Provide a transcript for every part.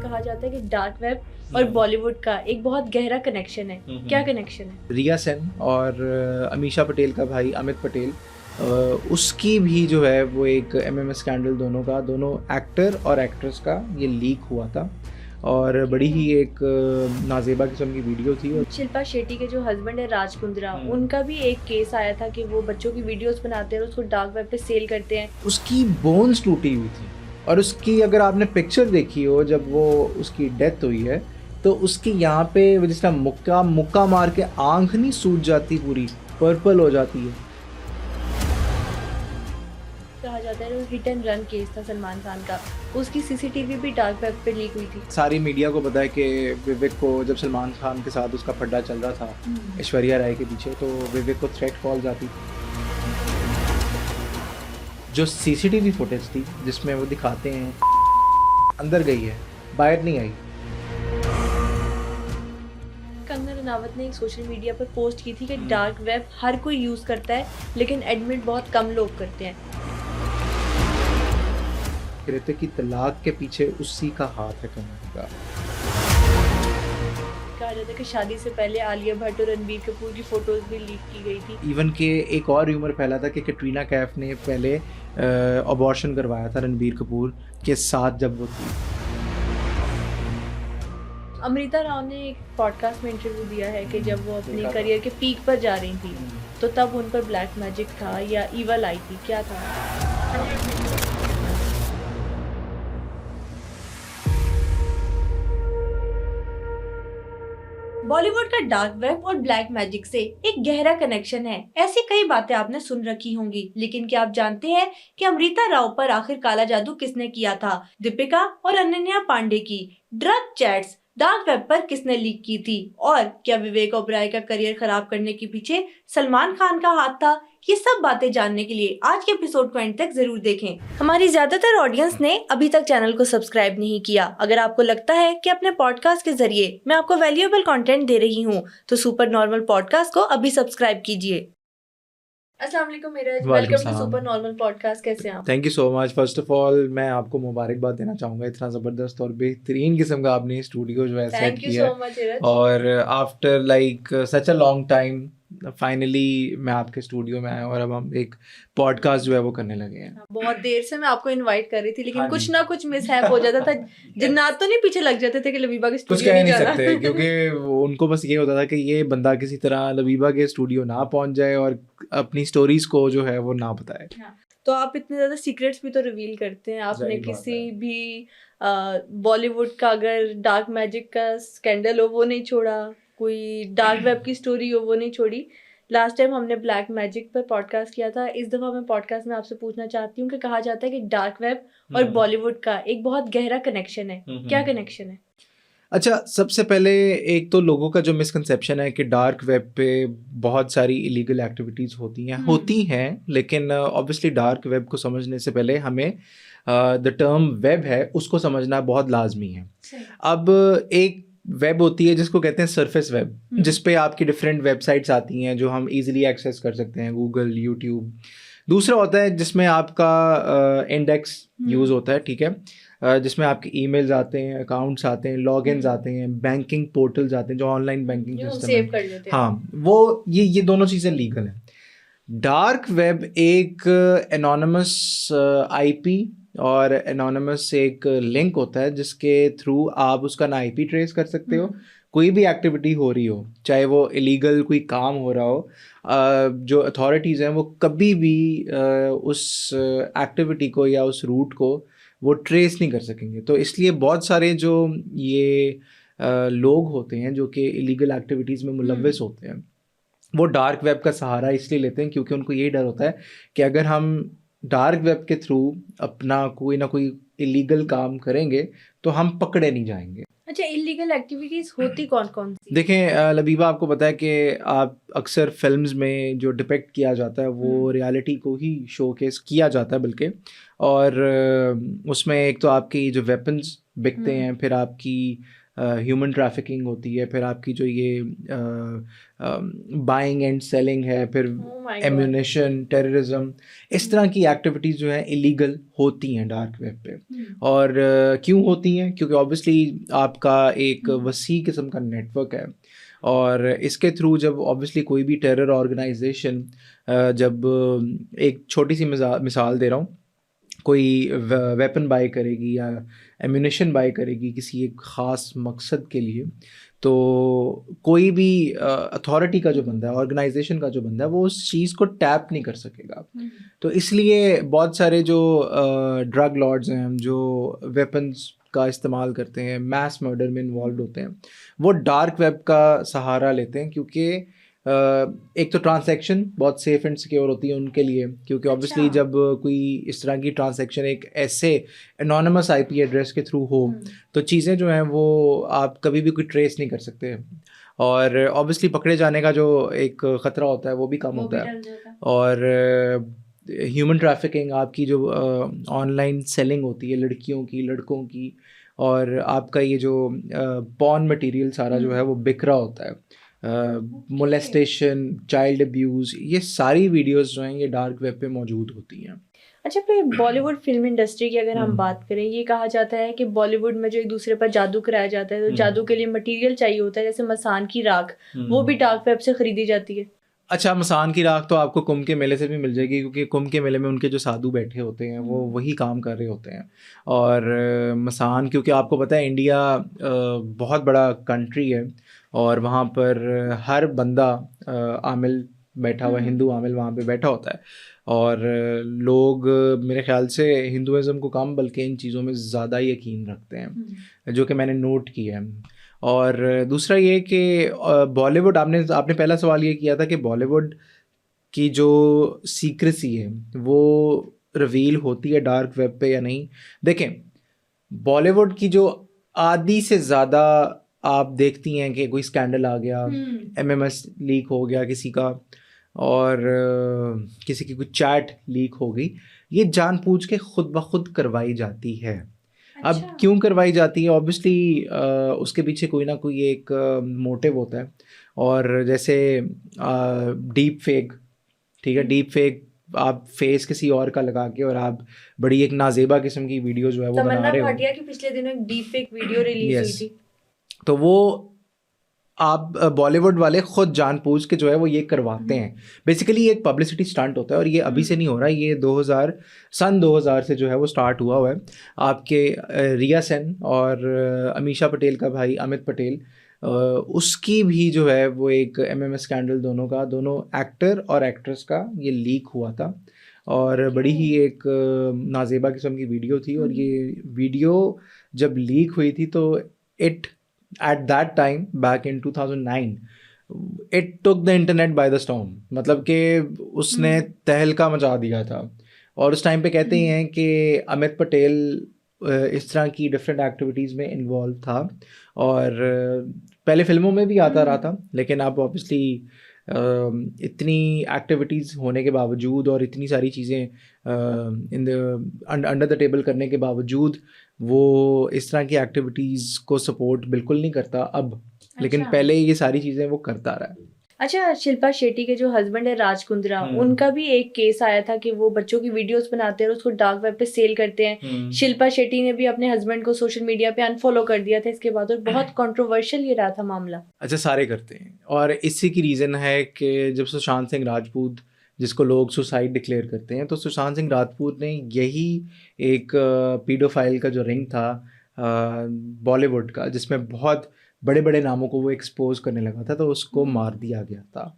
कहा जाता है कि डार्क वेब और बॉलीवुड का एक बहुत गहरा कनेक्शन है। क्या कनेक्शन है? रिया सेन और अमीषा पटेल का भाई अमित पटेल, उसकी भी जो है वो एक एमएमएस स्कैंडल, दोनों एक्टर और एक्ट्रेस का ये लीक हुआ था और बड़ी ही एक नाजेबा किस्म की वीडियो थी। और शिल्पा शेट्टी के जो हस्बैंड है राज कुंद्रा, उनका भी एक केस आया था कि वो बच्चों की वीडियोस बनाते हैं और उसको डार्क वेब पे सेल करते हैं। उसकी बोन्स टूटी हुई थी और उसकी अगर आपने पिक्चर देखी हो जब वो उसकी डेथ हुई है तो उसकी यहाँ पे जिस तरह मुक्का मार के आंख नहीं सूज जाती, पूरी पर्पल हो जाती है। कहा जाता है हिट एंड रन केस था सलमान खान का, उसकी सीसीटीवी भी डार्क वेब पे लीक हुई थी। सारी मीडिया को पता है कि विवेक को जब सलमान खान के साथ उसका फड्डा चल रहा था ऐश्वर्या राय के पीछे, तो विवेक को थ्रेट कॉल्स आती थी। जो सीसीटीवी फुटेज थी जिसमें वो दिखाते हैं अंदर गई है, बाहर नहीं आई। कंगना रनावत ने एक सोशल मीडिया पर पोस्ट की थी कि डार्क वेब हर कोई यूज करता है लेकिन एडमिट बहुत कम लोग करते हैं। कहते कि तलाक के पीछे उसी का हाथ है कंगना का। कहा जाता है कि शादी से पहले आलिया भट्ट और रणबीर कपूर की फोटोज भी लीक की गई थी। इवन के एक और र्यूमर फैला था कि कैटरीना कैफ ने पहले अबॉर्शन करवाया था रणबीर कपूर के साथ जब वो थी। अमृता राव ने एक पॉडकास्ट में इंटरव्यू दिया है कि जब वो अपनी करियर के पीक पर जा रही थी तो तब उन पर ब्लैक मैजिक था या ईवल आई थी, क्या था? बॉलीवुड का डार्क वेब और ब्लैक मैजिक से एक गहरा कनेक्शन है। ऐसी कई बातें आपने सुन रखी होंगी, लेकिन क्या आप जानते हैं कि अमृता राव पर आखिर काला जादू किसने किया था? दीपिका और अनन्या पांडे की ड्रग चैट्स डार्क वेब पर किसने लीक की थी? और क्या विवेक ओबराय का करियर खराब करने के पीछे सलमान खान का हाथ था? ये सब बातें जानने के लिए आज के एपिसोड को एंड तक जरूर देखें। हमारी ज्यादातर ऑडियंस ने अभी तक चैनल को सब्सक्राइब नहीं किया। अगर आपको लगता है कि अपने पॉडकास्ट के जरिए मैं आपको वैल्यूएबल कंटेंट दे रही हूँ तो सुपर नॉर्मल पॉडकास्ट को अभी सब्सक्राइब कीजिए। अस्सलाम वालेकुम Meraj, welcome to super normal podcast. कैसे हैं आप? Thank you so much. First of all मैं आपको मुबारकबाद देना चाहूँगा, इतना ज़बरदस्त और बेहतरीन किस्म का आपने स्टूडियो जो है सेट किया है। और after like such a long time finally मैं आपके स्टूडियो में आया और अब हम एक पॉडकास्ट जो है वो करने लगे हैं। बहुत देर से मैं आपको इनवाइट कर रही थी लेकिन कुछ ना कुछ मिसहैप हो जाता था। जिन्नात तो नहीं पीछे लग जाते थे कि लबीबा के स्टूडियो नहीं सकते क्योंकि उनको बस ये होता था कि ये बंदा किसी तरह लबीबा के स्टूडियो ना पहुंच जाए और अपनी स्टोरीज को जो है वो ना बताए। तो आप इतने ज्यादा सीक्रेट्स भी तो रिवील करते हैं। आपने किसी भी बॉलीवुड का अगर डार्क मैजिक का स्कैंडल हो वो नहीं छोड़ा, कोई डार्क वेब की स्टोरी हो वो नहीं छोड़ी। लास्ट टाइम हमने ब्लैक मैजिक पर पॉडकास्ट किया था, इस दफा मैं पॉडकास्ट में आपसे पूछना चाहती हूँ कि कहा जाता है कि डार्क वेब और बॉलीवुड का एक बहुत गहरा कनेक्शन है। क्या कनेक्शन है? अच्छा, सबसे पहले एक तो लोगों का जो मिसकंसेप्शन है कि डार्क वेब पे बहुत सारी इलीगल एक्टिविटीज़ होती हैं लेकिन ऑब्वियसली डार्क वेब को समझने से पहले हमें द टर्म वेब है उसको समझना बहुत लाजमी है। अब एक वेब होती है जिसको कहते हैं सरफेस वेब, जिस पे आपकी डिफरेंट वेबसाइट्स आती हैं जो हम इजीली एक्सेस कर सकते हैं, गूगल, यूट्यूब। दूसरा होता है जिसमें आपका इंडेक्स यूज़ होता है, ठीक है, जिसमें आपके ईमेल्स आते हैं, अकाउंट्स आते हैं, लॉगिन्स आते हैं, बैंकिंग पोर्टल्स आते हैं जो ऑनलाइन बैंकिंग सिस्टम है। हाँ, वो ये दोनों चीज़ें लीगल हैं। डार्क वेब एक एनोनिमस आईपी और एनोनिमस एक लिंक होता है जिसके थ्रू आप उसका ना आईपी ट्रेस कर सकते हो, कोई भी एक्टिविटी हो रही हो, चाहे वो इलीगल कोई काम हो रहा हो, जो अथॉरिटीज़ हैं वो कभी भी उस एक्टिविटी को या उस रूट को वो ट्रेस नहीं कर सकेंगे। तो इसलिए बहुत सारे जो ये लोग होते हैं जो कि इलीगल एक्टिविटीज़ में मुलव्वस होते हैं वो डार्क वेब का सहारा इसलिए लेते हैं क्योंकि उनको यही डर होता है कि अगर हम डार्क वेब के थ्रू अपना कोई ना कोई इलीगल काम करेंगे तो हम पकड़े नहीं जाएंगे। अच्छा, इलीगल एक्टिविटीज होती कौन कौन सी? देखें लबीबा, आपको पता है कि आप अक्सर फिल्म्स में जो डिपेक्ट किया जाता है वो रियलिटी को ही शोकेस किया जाता है बल्कि, और उसमें एक तो आपकी जो वेपन्स बिकते हैं, फिर आपकी ह्यूमन ट्रैफिकिंग होती है, फिर आपकी जो ये बाइंग एंड सेलिंग है, फिर Oh my God. Ammunition, terrorism, इस तरह की एक्टिविटीज़ जो है इलीगल होती हैं डार्क वेब पे। और क्यों होती हैं? क्योंकि ऑब्वियसली आपका एक वसी किस्म का नेटवर्क है, और इसके थ्रू जब ऑब्वियसली कोई भी टेरर ऑर्गेनाइजेशन जब एक छोटी सी मिसाल दे रहा हूँ, कोई वेपन बाय करेगी या एम्यूनेशन बाय करेगी किसी एक ख़ास मकसद के लिए, तो कोई भी अथॉरिटी का जो बंदा है, ऑर्गेनाइजेशन का जो बंदा है, वो उस चीज़ को टैप नहीं कर सकेगा। तो इसलिए बहुत सारे जो ड्रग लॉर्ड्स हैं, जो वेपन्स का इस्तेमाल करते हैं, मैस मर्डर में इन्वॉल्व होते हैं, वो डार्क वेब का सहारा लेते हैं, क्योंकि एक तो ट्रांजैक्शन बहुत सेफ एंड सिक्योर होती है उनके लिए, क्योंकि ऑब्वियसली अच्छा। जब कोई इस तरह की ट्रांजैक्शन एक ऐसे एनोनिमस आईपी एड्रेस के थ्रू हो, तो चीज़ें जो हैं वो आप कभी भी कोई ट्रेस नहीं कर सकते, और ऑब्वियसली पकड़े जाने का जो एक ख़तरा होता है वो भी कम वो होता भी है। डल जाता है। और ह्यूमन ट्रैफिकिंग, आपकी जो ऑनलाइन सेलिंग होती है लड़कियों की, लड़कों की, और आपका ये जो पॉर्न मटेरियल सारा जो है वो बिक रहा होता है, मोलेस्टेशन, चाइल्ड अब्यूज़, ये सारी वीडियोस जो हैं ये डार्क वेब पे मौजूद होती हैं। अच्छा, फिर बॉलीवुड फिल्म इंडस्ट्री की अगर हम हम्म। बात करें, ये कहा जाता है कि बॉलीवुड में जो एक दूसरे पर जादू कराया जाता है, तो जादू के लिए मटेरियल चाहिए होता है, जैसे मसान की राख, वो भी डार्क वेब से खरीदी जाती है। अच्छा, मसान की राख तो आपको कुंभ के मेले से भी मिल जाएगी, क्योंकि कुंभ के मेले में उनके जो साधु बैठे होते हैं वो वही काम कर रहे होते हैं। और मसान, क्योंकि आपको पता है इंडिया बहुत बड़ा कंट्री है, और वहाँ पर हर बंदा आमिल बैठा हुआ, हिंदू आमिल वहाँ पे बैठा होता है, और लोग मेरे ख्याल से हिंदुइज़्म को कम बल्कि इन चीज़ों में ज़्यादा यकीन रखते हैं, जो कि मैंने नोट किया है। और दूसरा ये कि बॉलीवुड, आपने पहला सवाल ये किया था कि बॉलीवुड की जो सीक्रेसी है वो रिवील होती है डार्क वेब पे या नहीं। देखें, बॉलीवुड की जो आधी से ज़्यादा आप देखती हैं कि कोई स्कैंडल आ गया, एमएमएस लीक हो गया किसी का, और किसी की कोई चैट लीक हो गई, ये जानबूझ के खुद ब खुद करवाई जाती है। अब क्यों करवाई जाती है? ऑब्वियसली उसके पीछे कोई ना कोई एक मोटिव होता है, और जैसे डीप फेक, ठीक है, डीप फेक आप फेस किसी और का लगा के और आप बड़ी एक नाजेबा किस्म की वीडियो जो है वो बना तमन्ना रहे हो। भाटिया की पिछले दिनों एक डीप फेक वीडियो रिलीज हुई Yes. थी। तो वो आप बॉलीवुड वाले खुद जानबूझ के जो है वो ये करवाते हैं। बेसिकली ये एक पब्लिसिटी स्टंट होता है, और ये अभी से नहीं हो रहा है, ये 2000 से जो है वो स्टार्ट हुआ है। आपके रिया सेन और अमीषा पटेल का भाई अमित पटेल, उसकी भी जो है वो एक एमएमएस स्कैंडल, दोनों एक्टर और एक्ट्रेस का ये लीक हुआ था, और बड़ी ही एक नाजेबा किस्म की वीडियो थी। और ये वीडियो जब लीक हुई थी तो at that time back in 2009 it took the internet by the storm, मतलब कि उसने तहलका मचा दिया था। और उस टाइम पे कहते ही हैं कि अमित पटेल इस तरह की डिफरेंट एक्टिविटीज़ में इन्वॉल्व था, और पहले फिल्मों में भी आता रहा था, लेकिन अब ऑब्वियसली इतनी एक्टिविटीज़ होने के बावजूद और इतनी सारी चीज़ें अंडर द टेबल करने के बावजूद वो इस तरह की एक्टिविटीज़ को सपोर्ट बिल्कुल नहीं करता अब, लेकिन पहले ये सारी चीज़ें वो करता रहा है। अच्छा, शिल्पा शेट्टी के जो हस्बैंड है राज कुंद्रा, उनका भी एक केस आया था कि वो बच्चों की वीडियोस बनाते हैं और उसको डार्क वेब पे सेल करते हैं। शिल्पा शेट्टी ने भी अपने हस्बैंड को सोशल मीडिया पे अनफॉलो कर दिया था इसके बाद, और बहुत कंट्रोवर्शियल ये रहा था मामला। अच्छा, सारे करते हैं, और इसी की रीज़न है कि जब सुशांत सिंह राजपूत, जिसको लोग सुसाइड डिक्लेयर करते हैं, तो सुशांत सिंह राजपूत ने यही एक पीडोफाइल का जो रिंग था बॉलीवुड का, जिसमें बहुत बड़े बड़े नामों को वो एक्सपोज करने लगा था, तो उसको मार दिया गया था।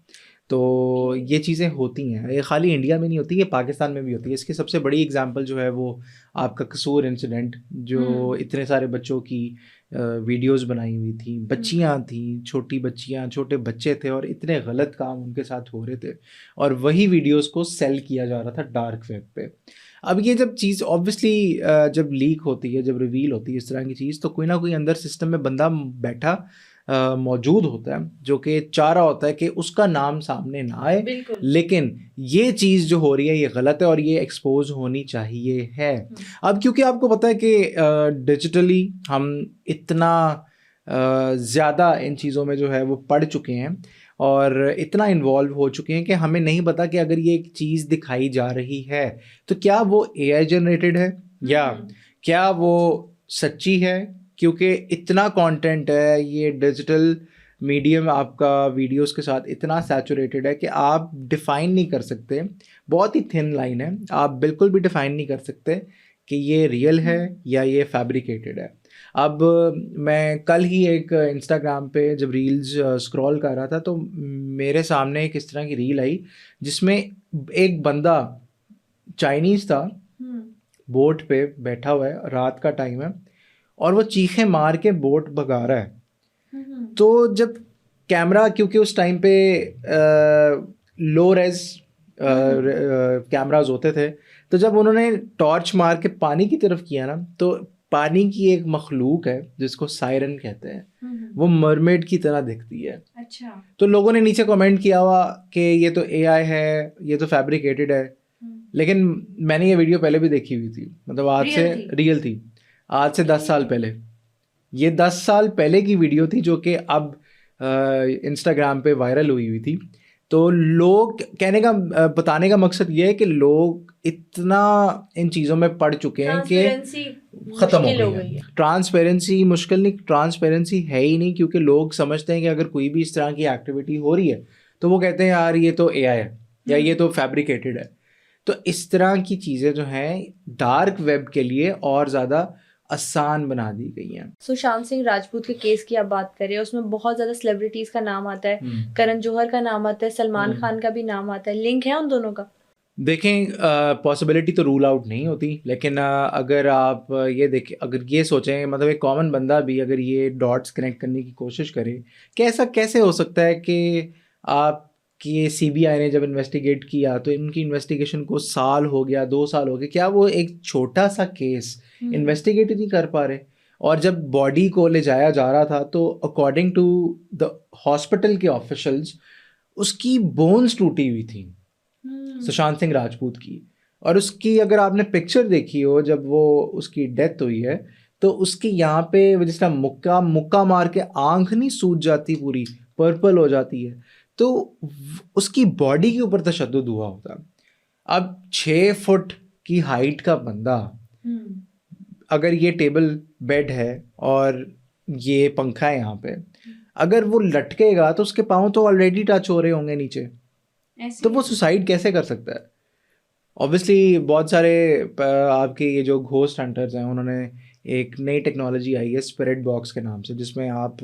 तो ये चीज़ें होती हैं, ये खाली इंडिया में नहीं होती, ये पाकिस्तान में भी होती है। इसकी सबसे बड़ी एग्जांपल जो है वो आपका कसूर इंसिडेंट, जो इतने सारे बच्चों की वीडियोस बनाई हुई थी, बच्चियां थी, छोटी बच्चियां, छोटे बच्चे थे, और इतने गलत काम उनके साथ हो रहे थे, और वही वीडियोस को सेल किया जा रहा था डार्क वेब पे। अब ये जब चीज़ ऑब्वियसली जब लीक होती है, जब रिवील होती है इस तरह की चीज़, तो कोई ना कोई अंदर सिस्टम में बंदा बैठा मौजूद होता है, जो कि चाह रहा होता है कि उसका नाम सामने ना आए, लेकिन ये चीज़ जो हो रही है ये गलत है और ये एक्सपोज होनी चाहिए है। अब क्योंकि आपको पता है कि डिजिटली हम इतना ज़्यादा इन चीज़ों में जो है वो पढ़ चुके हैं और इतना इन्वॉल्व हो चुके हैं कि हमें नहीं पता कि अगर ये एक चीज़ दिखाई जा रही है तो क्या वो एआई जनरेटेड है या क्या वो सच्ची है, क्योंकि इतना कंटेंट है, ये डिजिटल मीडियम आपका वीडियोस के साथ इतना सैचुरेटेड है कि आप डिफ़ाइन नहीं कर सकते। बहुत ही थिन लाइन है, आप बिल्कुल भी डिफ़ाइन नहीं कर सकते कि ये रियल है या ये फैब्रिकेटेड है। अब मैं कल ही एक इंस्टाग्राम पे जब रील्स स्क्रॉल कर रहा था तो मेरे सामने एक इस तरह की रील आई जिसमें एक बंदा चाइनीज़ था, बोट पे बैठा हुआ है, रात का टाइम है और वो चीखें मार के बोट भगा रहा है। तो जब कैमरा, क्योंकि उस टाइम पे लो रेज कैमराज होते थे, तो जब उन्होंने टॉर्च मार के पानी की तरफ किया ना, तो पानी की एक मखलूक है जिसको सायरन कहते हैं, वो मरमेड की तरह दिखती है। अच्छा। तो लोगों ने नीचे कमेंट किया हुआ कि ये तो एआई है, ये तो फैब्रिकेटेड है। लेकिन मैंने ये वीडियो पहले भी देखी हुई थी, मतलब आज से रियल थी, आज से 10 साल पहले। ये 10 साल पहले की वीडियो थी जो कि अब इंस्टाग्राम पे वायरल हुई थी। तो लोग कहने का बताने का मकसद ये है कि लोग इतना इन चीज़ों में पड़ चुके हैं कि ख़त्म हो गई है। ट्रांसपेरेंसी मुश्किल नहीं, ट्रांसपेरेंसी है ही नहीं, क्योंकि लोग समझते हैं कि अगर कोई भी इस तरह की एक्टिविटी हो रही है तो वो कहते हैं यार ये तो एआई है या ये तो फैब्रिकेटेड है। तो इस तरह की चीज़ें जो हैं डार्क वेब के लिए और ज़्यादा आसान बना दी गई हैं। सुशांत सिंह राजपूत के केस की आप बात करें, उसमें बहुत ज़्यादा सेलिब्रिटीज का नाम आता है, करण जौहर का नाम आता है, सलमान खान का भी नाम आता है। लिंक है उन दोनों का? देखें, पॉसिबिलिटी तो रूल आउट नहीं होती, लेकिन अगर आप ये देखें, अगर ये सोचें, मतलब एक कॉमन बंदा भी अगर ये डॉट्स कनेक्ट करने की कोशिश करे कि ऐसा कैसे हो सकता है कि आपकी सीबीआई ने जब इन्वेस्टिगेट किया तो इनकी इन्वेस्टिगेशन को साल हो गया, 2 साल हो गए, क्या वो एक छोटा सा केस इन्वेस्टिगेट ही नहीं कर पा रहे? और जब बॉडी को ले जाया जा रहा था तो अकॉर्डिंग टू द हॉस्पिटल के ऑफिशियल्स उसकी बोन्स टूटी हुई थी, सुशांत सिंह राजपूत की। और उसकी अगर आपने पिक्चर देखी हो जब वो उसकी डेथ हुई है तो उसकी यहाँ पे जिस तरह मुक्का मार के आंख नहीं सूज जाती, पूरी पर्पल हो जाती है, तो उसकी बॉडी के ऊपर तशद्दुद हुआ होता। अब 6 फुट की हाइट का बंदा, अगर ये टेबल बेड है और ये पंखा है यहाँ पे, अगर वो लटकेगा तो उसके पाँव तो ऑलरेडी टच हो रहे होंगे नीचे, तो वो सुसाइड कैसे कर सकता है? ऑब्वियसली बहुत सारे आपके ये जो घोस्ट हंटर्स हैं उन्होंने एक नई टेक्नोलॉजी आई है स्पिरिट बॉक्स के नाम से, जिसमें आप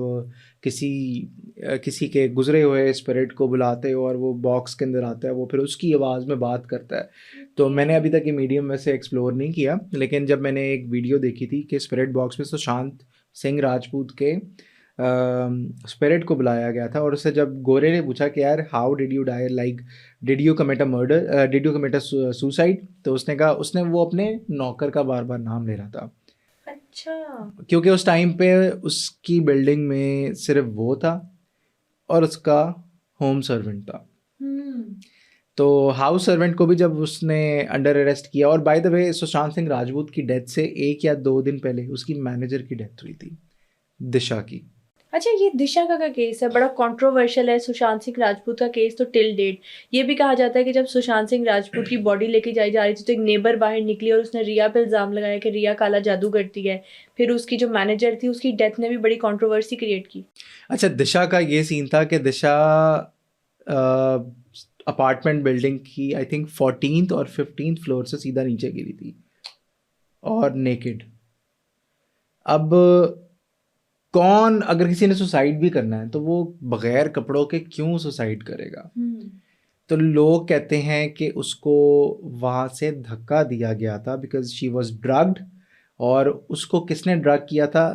किसी के गुजरे हुए स्पिरिट को बुलाते हो और वो बॉक्स के अंदर आता है, वो फिर उसकी आवाज़ में बात करता है। तो मैंने अभी तक ये मीडियम में से एक्सप्लोर नहीं किया, लेकिन जब मैंने एक वीडियो देखी थी कि स्पिरिट बॉक्स में सुशांत सिंह राजपूत के स्पिरिट को बुलाया गया था और उससे जब गोरे ने पूछा कि यार how did you die, like did you commit a murder, did you commit a suicide, तो उसने कहा, उसने वो अपने नौकर का बार बार नाम ले रहा था। अच्छा। क्योंकि उस टाइम पे उसकी बिल्डिंग में सिर्फ वो था और उसका होम सर्वेंट था। तो हाउस सर्वेंट को भी जब उसने अंडर अरेस्ट किया, और by the way Sushant Singh Rajput की डेथ से 1 या 2 दिन पहले उसकी मैनेजर की डेथ हुई थी, दिशा की। अच्छा, ये दिशा का केस है, बड़ा कंट्रोवर्शियल है। सुशांत सिंह राजपूत का केस तो टिल डेट ये भी कहा जाता है कि जब सुशांत सिंह राजपूत की बॉडी लेके जाई जा रही थी तो एक नेबर बाहर निकली और उसने रिया पे इल्ज़ाम लगाया कि रिया काला जादू करती है। फिर उसकी जो मैनेजर थी उसकी डेथ ने भी बड़ी कंट्रोवर्सी क्रिएट की। अच्छा, दिशा का ये सीन था कि दिशा अपार्टमेंट बिल्डिंग की आई थिंक 14th और 15th फ्लोर से सीधा नीचे गिरी थी और नेकेड। अब कौन, अगर किसी ने सुसाइड भी करना है तो वो बगैर कपड़ों के क्यों सुसाइड करेगा? तो लोग कहते हैं कि उसको वहाँ से धक्का दिया गया था बिकॉज शी वॉज ड्रग्ड। और उसको किसने ड्रग किया था?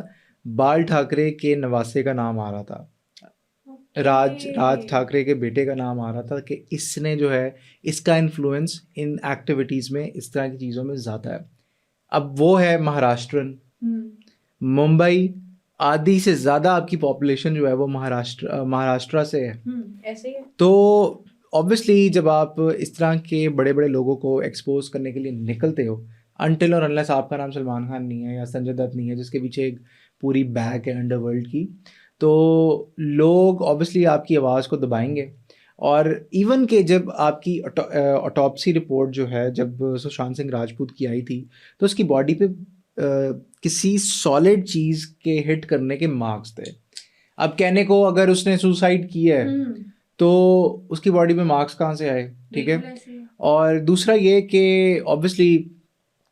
बाल ठाकरे के नवासे का नाम आ रहा था, राज ठाकरे के बेटे का नाम आ रहा था कि इसने जो है, इसका इन्फ्लुएंस इन एक्टिविटीज़ में, इस तरह की चीज़ों में ज़्यादा है। अब वो है महाराष्ट्रन, मुंबई आधी से ज़्यादा आपकी पॉपुलेशन जो है वो महाराष्ट्र से है। ऐसे ही है। तो ऑब्वियसली जब आप इस तरह के बड़े बड़े लोगों को एक्सपोज करने के लिए निकलते हो अनटिल और अनलेस आपका नाम सलमान खान नहीं है या संजय दत्त नहीं है जिसके पीछे एक पूरी बैक है अंडरवर्ल्ड की, तो लोग ऑब्वियसली आपकी आवाज़ को दबाएंगे। और इवन के जब आपकी ऑटोप्सी रिपोर्ट जो है जब सुशांत सिंह राजपूत की आई थी तो उसकी बॉडी पे किसी सॉलिड चीज़ के हिट करने के मार्क्स थे। अब कहने को अगर उसने सुसाइड किया है तो उसकी बॉडी में मार्क्स कहाँ से आए, ठीक है। और दूसरा ये कि ऑब्वियसली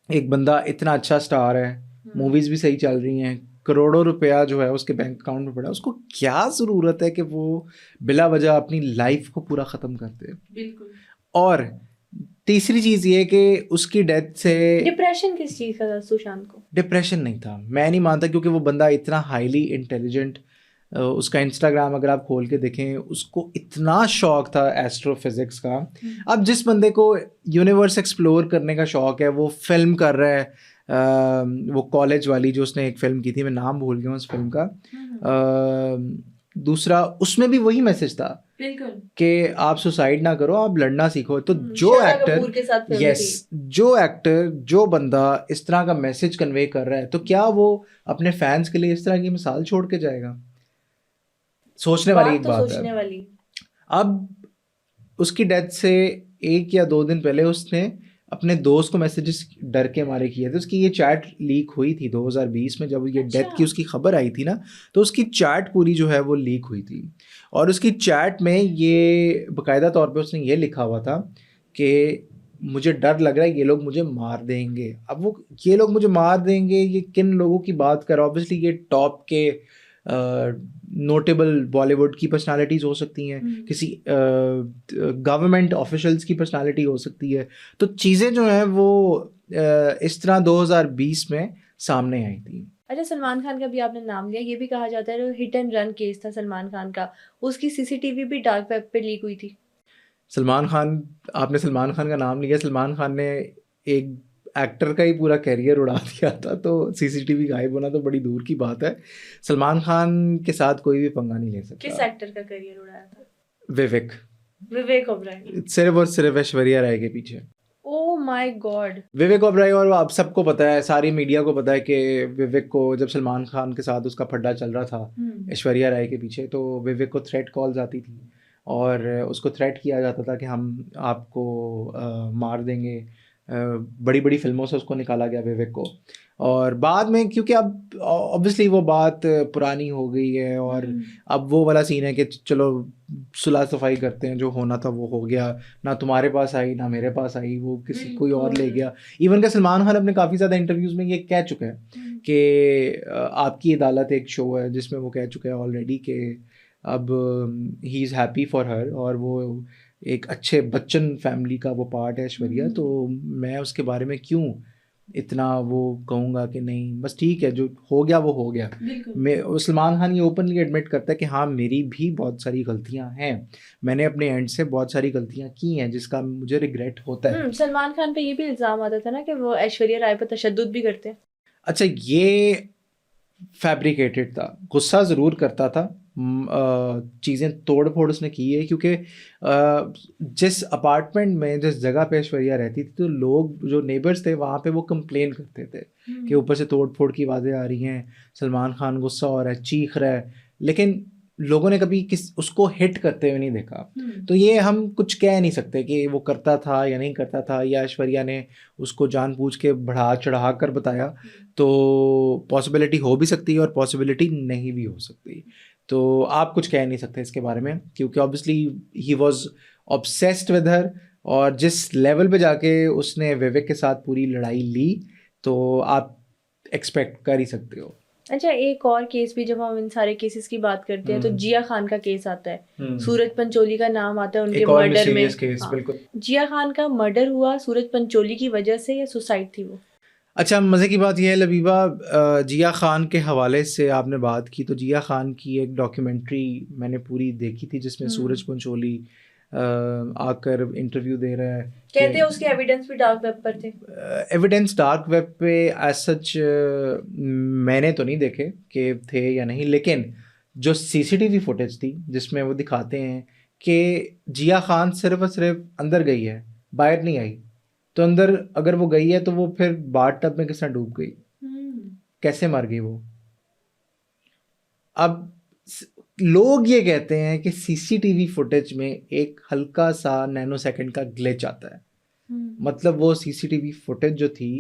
एक बंदा इतना अच्छा स्टार है, मूवीज़ भी सही चल रही हैं, करोड़ों रुपया जो है उसके बैंक अकाउंट में पड़ा है, उसको क्या ज़रूरत है कि वो बिला वजह अपनी लाइफ को पूरा ख़त्म कर दे। बिल्कुल। और तीसरी चीज़ ये कि उसकी डेथ से डिप्रेशन किस चीज़ का था सुशांत को? डिप्रेशन नहीं था, मैं नहीं मानता, क्योंकि वो बंदा इतना हाईली इंटेलिजेंट, उसका इंस्टाग्राम अगर आप खोल के देखें उसको इतना शौक था एस्ट्रोफिजिक्स का। अब जिस बंदे को यूनिवर्स एक्सप्लोर करने का शौक है वो फिल्म कर रहा है, वो कॉलेज वाली जो उसने एक फ़िल्म की थी, मैं नाम भूल गया उस फिल्म का। दूसरा उसमें भी वही मैसेज था बिल्कुल कि आप सुसाइड ना करो, आप लड़ना सीखो। तो जो एक्टर, यस, जो एक्टर, जो बंदा इस तरह का मैसेज कन्वे कर रहा है तो क्या वो अपने फैंस के लिए इस तरह की मिसाल छोड़ के जाएगा? सोचने वाली एक बात है। अब उसकी डेथ से 1 या 2 दिन पहले उसने अपने दोस्त को मैसेजेस डर के मारे किए थे। उसकी ये चैट लीक हुई थी 2020 में, जब ये डेथ की उसकी खबर आई थी ना, तो उसकी चैट पूरी जो है वो लीक हुई थी। और उसकी चैट में ये बाकायदा तौर पे उसने ये लिखा हुआ था कि मुझे डर लग रहा है ये लोग मुझे मार देंगे। अब वो ये लोग मुझे मार देंगे, ये किन लोगों की बात कर रहा है? ऑब्वियसली ये टॉप के नोटेबल बॉलीवुड की पर्सनालिटीज़ हो सकती हैं, किसी गवर्नमेंट ऑफिशियल्स की पर्सनालिटी हो सकती है। तो चीज़ें जो हैं वो इस तरह 2020 में सामने आई थी। अच्छा, सलमान खान का भी आपने नाम लिया, ये भी कहा जाता है हिट एंड रन केस था सलमान खान का, उसकी सीसीटीवी भी डार्क वेब पे लीक हुई थी। सलमान खान, आपने सलमान खान का नाम लिया, सलमान खान ने एक एक्टर का ही पूरा कैरियर उड़ा दिया था, तो सीसीटीवी गायब होना तो बड़ी दूर की बात है। सलमान खान के साथ कोई भी पंगा नहीं ले सकता। किस एक्टर का कैरियर उड़ाया था? विवेक ओबराय, सिर्फ और सिर्फ ऐश्वर्या राय के पीछे। Oh my god. Vivek Oberoi, और आप सबको पता है, सारी मीडिया को पता है कि विवेक को जब सलमान खान के साथ उसका फड्डा चल रहा था ऐश्वर्या राय के पीछे, तो विवेक को थ्रेट कॉल्स आती थी और उसको थ्रेट किया जाता था कि हम आपको मार देंगे। बड़ी बड़ी फिल्मों से उसको निकाला गया विवेक को। और बाद में क्योंकि अब ऑब्वियसली वो बात पुरानी हो गई है और अब वो वाला सीन है कि चलो सुलह सफाई करते हैं, जो होना था वो हो गया, ना तुम्हारे पास आई ना मेरे पास आई, वो किसी कोई और ले गया। इवन का सलमान खान अपने काफ़ी ज़्यादा इंटरव्यूज़ में ये कह चुका है कि आपकी अदालत एक शो है जिसमें वो कह चुका है ऑलरेडी कि अब he is happy for her, और वो एक अच्छे बच्चन फैमिली का वो पार्ट है ऐश्वर्या। तो मैं उसके बारे में क्यों इतना वो कहूँगा कि नहीं, बस ठीक है, जो हो गया वो हो गया। मैं सलमान खान ये ओपनली एडमिट करता है कि हाँ मेरी भी बहुत सारी गलतियाँ हैं, मैंने अपने एंड से बहुत सारी गलतियाँ की हैं जिसका मुझे रिग्रेट होता है। सलमान खान पे ये भी इल्ज़ाम आता था ना कि वो ऐश्वर्या राय पर तशद्दुद भी करते हैं। अच्छा, ये फैब्रिकेटेड था, गुस्सा ज़रूर करता था, चीज़ें तोड़ फोड़ उसने की है, क्योंकि जिस अपार्टमेंट में, जिस जगह पे ऐश्वर्या रहती थी, तो लोग जो नेबर्स थे वहाँ पे वो कंप्लेन करते थे कि ऊपर से तोड़ फोड़ की आवाज़ें आ रही हैं, सलमान खान गुस्सा हो रहा है, चीख रहा है, लेकिन लोगों ने कभी उसको हिट करते हुए नहीं देखा। तो ये हम कुछ कह नहीं सकते कि वो करता था या नहीं करता था, या ऐश्वर्या ने उसको जानबूझ के बढ़ा चढ़ा कर बताया। तो पॉसिबिलिटी हो भी सकती है और पॉसिबिलिटी नहीं भी हो सकती। तो आप कुछ कह नहीं सकते इसके बारे में, क्योंकि obviously he was obsessed with her, और जिस लेवल पे जाके उसने विवेक के साथ पूरी लड़ाई ली, तो आप एक्सपेक्ट कर ही सकते हो। अच्छा, एक और केस भी, जब हम इन सारे केसेस की बात करते हैं तो जिया खान का केस आता है, सूरज पंचोली का नाम आता है उनके मर्डर में। बिल्कुल। जिया खान का मर्डर हुआ सूरज पंचोली की वजह से या सुसाइड थी वो? अच्छा, मज़े की बात यह है लबीबा, जिया खान के हवाले से आपने बात की, तो जिया खान की एक डॉक्यूमेंट्री मैंने पूरी देखी थी जिसमें सूरज पंचोली आकर इंटरव्यू दे रहा है। कहते हैं उसके एविडेंस भी डार्क वेब पर थे। एविडेंस डार्क वेब पे एज सच मैंने तो नहीं देखे कि थे या नहीं, लेकिन जो सीसीटीवी फुटेज थी जिसमें वो दिखाते हैं कि जिया खान सिर्फ और सिर्फ अंदर गई है, बाहर नहीं आई, तो अंदर अगर वो गई है तो वो फिर बाथ टब में किस तरह डूब गई, कैसे मर गई वो। अब लोग ये कहते हैं कि सीसीटीवी फुटेज में एक हल्का सा नैनो सेकंड का ग्लिच आता है, मतलब वो सीसीटीवी फुटेज जो थी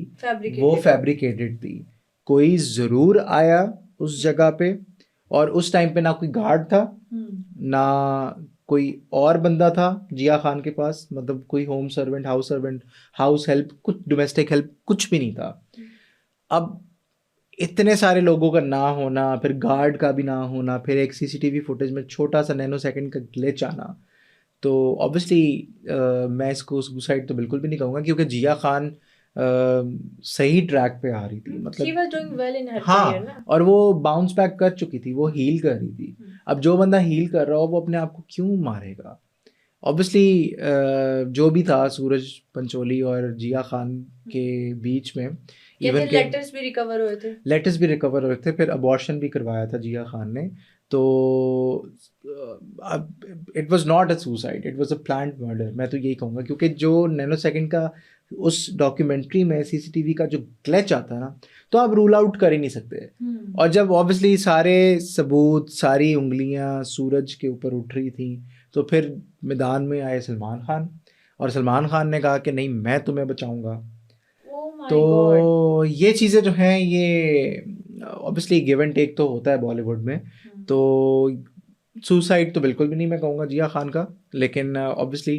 वो फैब्रिकेटेड थी। कोई ज़रूर आया उस जगह पे, और उस टाइम पे ना कोई गार्ड था ना कोई और बंदा था जिया खान के पास, मतलब कोई होम सर्वेंट, हाउस हेल्प, कुछ डोमेस्टिक हेल्प कुछ भी नहीं था। अब इतने सारे लोगों का ना होना, फिर गार्ड का भी ना होना, फिर एक सीसीटीवी फुटेज में छोटा सा नैनो सेकंड का ग्लिच आना, तो ऑब्वियसली मैं इसको सुसाइड तो बिल्कुल भी नहीं कहूँगा, क्योंकि जिया खान सही ट्रैक पे आ रही थी, मतलब She was doing well in her हाँ, career, ना? और वो बाउंस बैक कर चुकी थी, वो हील कर रही थी। अब जो बंदा हील कर रहा हो वो अपने आप को क्यों मारेगा। ऑब्वियसली जो भी था सूरज पंचोली और जिया खान के बीच में, इवन के लेटर्स भी रिकवर हुए थे। लेटेस्ट भी रिकवर हुए थे, फिर अबॉर्शन भी करवाया था जिया खान ने। तो it was not a suicide, it was a planned murder, मैं तो यही कहूँगा, क्योंकि जो नैनो सेकंड का उस डॉक्यूमेंट्री में सीसीटीवी का जो ग्लिच आता है ना, तो आप रूल आउट कर ही नहीं सकते। और जब ऑब्वियसली सारे सबूत, सारी उंगलियां सूरज के ऊपर उठ रही थी, तो फिर मैदान में आए सलमान खान, और सलमान खान ने कहा कि नहीं मैं तुम्हें बचाऊंगा। तो ये चीज़ें जो हैं ये ऑब्वियसली गिव एंड टेक तो होता है बॉलीवुड में। तो सुसाइड तो बिल्कुल भी नहीं मैं कहूँगा जिया खान का, लेकिन ऑब्वियसली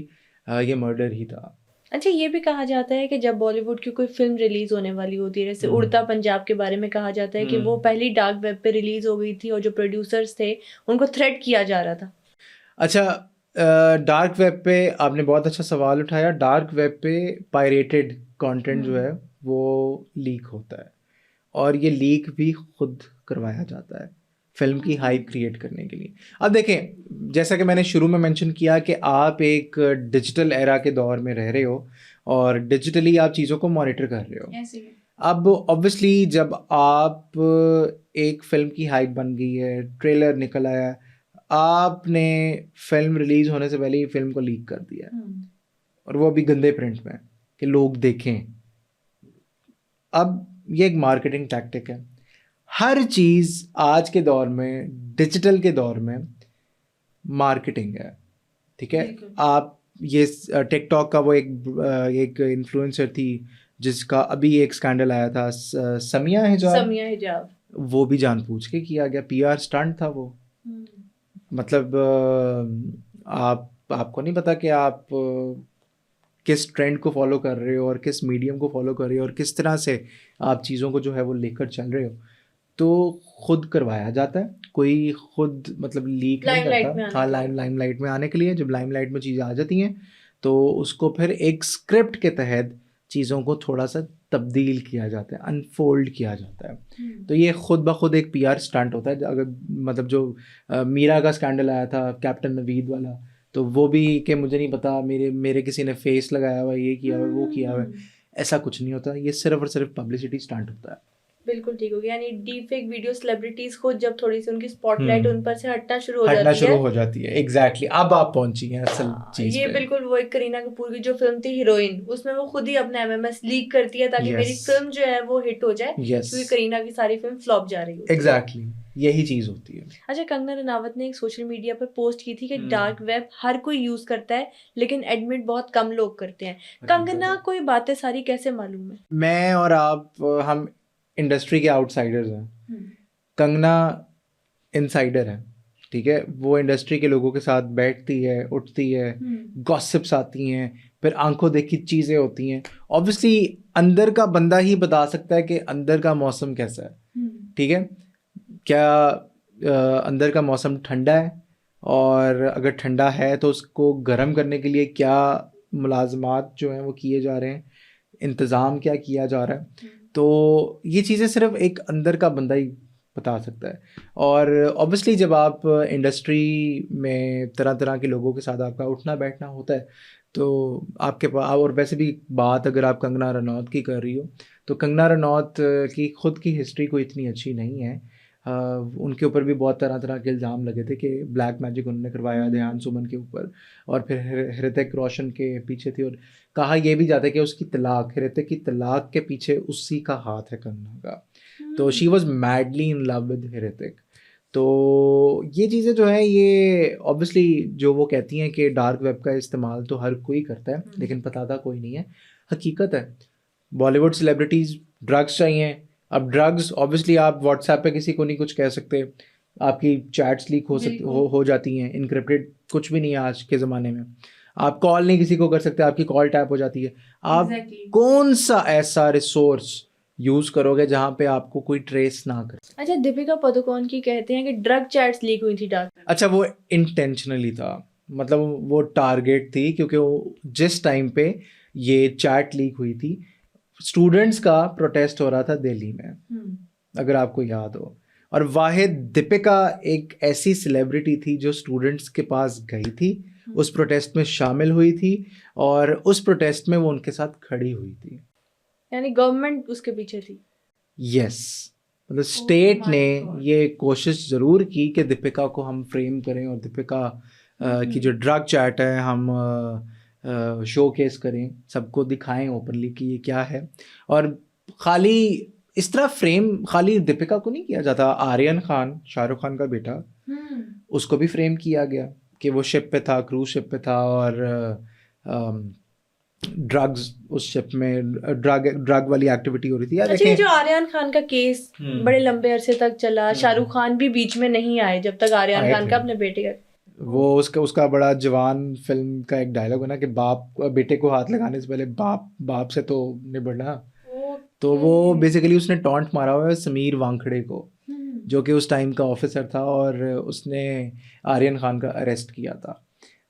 ये मर्डर ही था। अच्छा, ये भी कहा जाता है कि जब बॉलीवुड की कोई फिल्म रिलीज होने वाली होती है, जैसे उड़ता पंजाब के बारे में कहा जाता है कि वो पहली डार्क वेब पे रिलीज हो गई थी और जो प्रोड्यूसर्स थे उनको थ्रेट किया जा रहा था। अच्छा, डार्क वेब पे आपने बहुत अच्छा सवाल उठाया। डार्क वेब पे पायरेटेड कंटेंट जो है वो लीक होता है, और ये लीक भी खुद करवाया जाता है फिल्म की हाइप क्रिएट करने के लिए। अब देखें, जैसा कि मैंने शुरू में मेंशन किया कि आप एक डिजिटल एरा के दौर में रह रहे हो और डिजिटली आप चीज़ों को मॉनिटर कर रहे हो। अब ऑब्वियसली जब आप एक फिल्म की हाइप बन गई है, ट्रेलर निकल आया है, आपने फिल्म रिलीज होने से पहले ही फिल्म को लीक कर दिया है, और वो भी गंदे प्रिंट में कि लोग देखें। अब ये एक मार्केटिंग टैक्टिक है। हर चीज़ आज के दौर में, डिजिटल के दौर में मार्केटिंग है, ठीक है। आप ये टिकटॉक का वो एक इन्फ्लुएंसर थी जिसका अभी एक स्कैंडल आया था, समिया हिजाब, वो भी जानबूझ के किया गया, पीआर स्टंट था वो। मतलब आपको नहीं पता कि आप किस ट्रेंड को फॉलो कर रहे हो और किस मीडियम को फॉलो कर रहे हो और किस तरह से आप चीज़ों को जो है वो लेकर चल रहे हो। तो खुद करवाया जाता है, कोई खुद मतलब लीक नहीं करता। हाँ, लाइमलाइट में आने के लिए जब लाइमलाइट में चीज़ें आ जाती हैं तो उसको फिर एक स्क्रिप्ट के तहत चीज़ों को थोड़ा सा तब्दील किया जाता है, अनफोल्ड किया जाता है। तो ये खुद ब खुद एक पीआर स्टंट होता है। अगर मतलब जो मीरा का स्कैंडल आया था कैप्टन नवीद वाला, तो वो भी कि मुझे नहीं पता, मेरे किसी ने फेस लगाया हुआ, ये किया हुआ, वो किया हुआ, ऐसा कुछ नहीं होता। ये सिर्फ और सिर्फ पब्लिसिटी स्टंट होता है। बिल्कुल ठीक हो गया। यानी डीप फेक वीडियो सेलिब्रिटीज को जब थोड़ी सी उनकी स्पॉटलाइट उन पर से हटना शुरू हो जाती है। एग्जैक्टली, अब आप पहुंची हैं असल चीज ये पे। बिल्कुल वो एक करीना कपूर की जो फिल्म थी हीरोइन, उसमें वो खुद ही अपना एमएमएस लीक करती है ताकि मेरी फिल्म जो है वो हिट हो जाए, क्योंकि करीना की सारी फिल्म फ्लॉप जा रही होती है। एग्जैक्टली, यही चीज होती है। अच्छा, कंगना रनावत ने एक सोशल मीडिया पर पोस्ट की थी कि डार्क वेब हर कोई यूज करता है लेकिन एडमिट बहुत कम लोग करते हैं। कंगना को ये बातें सारी कैसे मालूम है? मैं और आप, हम इंडस्ट्री के आउटसाइडर्स हैं, कंगना इनसाइडर है, ठीक है। वो इंडस्ट्री के लोगों के साथ बैठती है, उठती है, गॉसिप्स आती हैं, फिर आंखों देखी चीज़ें होती हैं। ऑब्वियसली अंदर का बंदा ही बता सकता है कि अंदर का मौसम कैसा है, ठीक है। क्या अंदर का मौसम ठंडा है, और अगर ठंडा है तो उसको गर्म करने के लिए क्या मुलाजमात जो हैं वो किए जा रहे हैं, इंतज़ाम क्या किया जा रहा है। तो ये चीज़ें सिर्फ एक अंदर का बंदा ही बता सकता है। और ऑब्वियसली जब आप इंडस्ट्री में तरह तरह के लोगों के साथ आपका उठना बैठना होता है, तो आपके पास, और वैसे भी बात अगर आप कंगना रनौत की कर रही हो, तो कंगना रनौत की खुद की हिस्ट्री कोई इतनी अच्छी नहीं है। उनके ऊपर भी बहुत तरह तरह के इल्ज़ाम लगे थे कि ब्लैक मैजिक उन्होंने करवाया ध्यान सुमन के ऊपर, और फिर ऋतिक रोशन के पीछे थी, और कहा यह भी जाता है कि उसकी तलाक, ऋतिक की तलाक के पीछे उसी का हाथ है कंगना का। तो she was madly in love with Hrithik. तो ये चीज़ें जो है, ये ऑब्वियसली जो वो कहती हैं कि डार्क वेब का इस्तेमाल तो हर कोई करता है, लेकिन बताता कोई नहीं है। हकीकत है, बॉलीवुड सेलिब्रिटीज़ ड्रग्स चाहिए। अब ड्रग्स ऑब्वियसली आप व्हाट्सएप पे किसी को नहीं कुछ कह सकते, आपकी चैट्स लीक हो जाती हैं, इनक्रिप्टेड कुछ भी नहीं है आज के ज़माने में। आप कॉल नहीं किसी को कर सकते, आपकी कॉल टैप हो जाती है। आप कौन सा ऐसा रिसोर्स यूज़ करोगे जहाँ पे आपको कोई ट्रेस ना करे? अच्छा, दीपिका पादुकोण की कहते हैं कि ड्रग चैट्स लीक हुई थी डार्क। अच्छा, वो इंटेंशनली था, मतलब वो टारगेट थी, क्योंकि वो जिस टाइम पे ये चैट लीक हुई थी, स्टूडेंट्स का प्रोटेस्ट हो रहा था दिल्ली में, अगर आपको याद हो। और वाहिद दीपिका एक ऐसी सेलिब्रिटी थी जो स्टूडेंट्स के पास गई थी, उस प्रोटेस्ट में शामिल हुई थी, और उस प्रोटेस्ट में वो उनके साथ खड़ी हुई थी। यानी गवर्नमेंट उसके पीछे थी। यस, मतलब स्टेट ने ये कोशिश ज़रूर की कि दीपिका को हम फ्रेम करें, और दीपिका की जो ड्रग चैट है हम शो केस करें, सबको दिखाएं ओपनली कि ये क्या है। और खाली इस तरह फ्रेम खाली दीपिका को नहीं किया जाता, आर्यन खान, शाहरुख खान का बेटा, उसको भी फ्रेम किया गया कि वो शिप पे था, क्रूज शिप पे था, और ड्रग्स उस शिप में ड्रग वाली एक्टिविटी हो रही थी। अच्छा, ये जो आर्यन खान का केस बड़े लंबे अरसे तक चला, शाहरुख खान भी बीच में नहीं आए जब तक आर्यन खान का अपने बेटे का वो उसका बड़ा जवान फिल्म का एक डायलॉग है ना कि बाप बेटे को हाथ लगाने से पहले बाप से तो निबड़ना। तो वो बेसिकली उसने टॉन्ट मारा हुआ है समीर वांखड़े को, जो कि उस टाइम का ऑफिसर था, और उसने आर्यन खान का अरेस्ट किया था।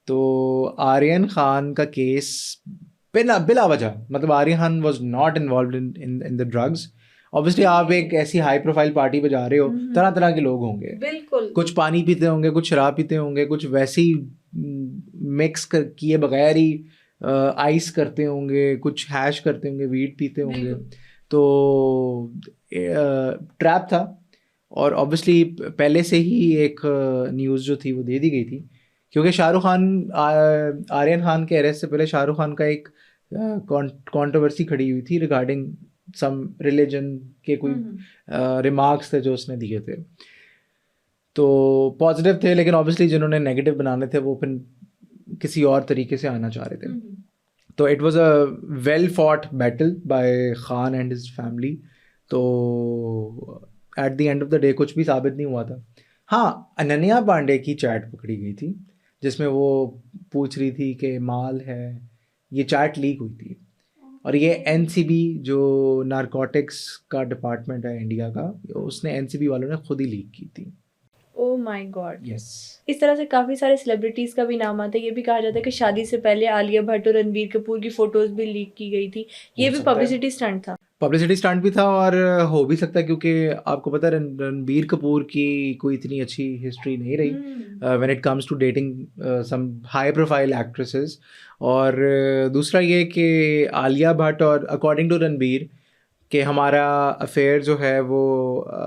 तो आर्यन खान का केस बिला वजह, मतलब Aryan Khan was not involved in the drugs. Obviously आप एक ऐसी हाई प्रोफाइल पार्टी पे जा रहे हो, तरह तरह के लोग होंगे, बिल्कुल, कुछ पानी पीते होंगे, कुछ शराब पीते होंगे, कुछ वैसी मिक्स किए बगैर ही आइस करते होंगे, कुछ हैश करते होंगे, वीड पीते होंगे। तो ट्रैप था, और ऑब्वियसली पहले से ही एक न्यूज़ जो थी वो दे दी गई थी, क्योंकि शाहरुख खान, आर्यन खान के अरेस्ट से पहले शाहरुख खान का एक कंट्रोवर्सी खड़ी हुई थी रिगार्डिंग सम रिलीजन के कोई रिमार्क्स थे जो उसने दिए थे। तो पॉजिटिव थे, लेकिन ऑब्वियसली जिन्होंने नेगेटिव बनाने थे वो फिर किसी और तरीके से आना चाह रहे थे। तो it was a well fought battle by Khan and his family. तो at the end of the day कुछ भी साबित नहीं हुआ था। हाँ, अनन्या पांडे की चैट पकड़ी गई थी जिसमें वो पूछ रही थी कि माल है, ये चैट लीक हुई थी, और ये एनसीबी जो नारकोटिक्स का डिपार्टमेंट है इंडिया का, उसने एनसीबी वालों ने खुद ही लीक की थी। ओह माय गॉड। यस, इस तरह से काफी सारे सेलिब्रिटीज का भी नाम आता है। ये भी कहा जाता है कि शादी से पहले आलिया भट्ट और रणबीर कपूर की फोटोज भी लीक की गई थी। ये भी पब्लिसिटी स्टंट था। पब्लिसिटी स्टंट भी था, और हो भी सकता है, क्योंकि आपको पता है रणबीर कपूर की कोई इतनी अच्छी हिस्ट्री नहीं रही when it comes to dating some high profile actresses. और दूसरा ये कि आलिया भट्ट और अकॉर्डिंग टू रणबीर कि हमारा अफेयर जो है वो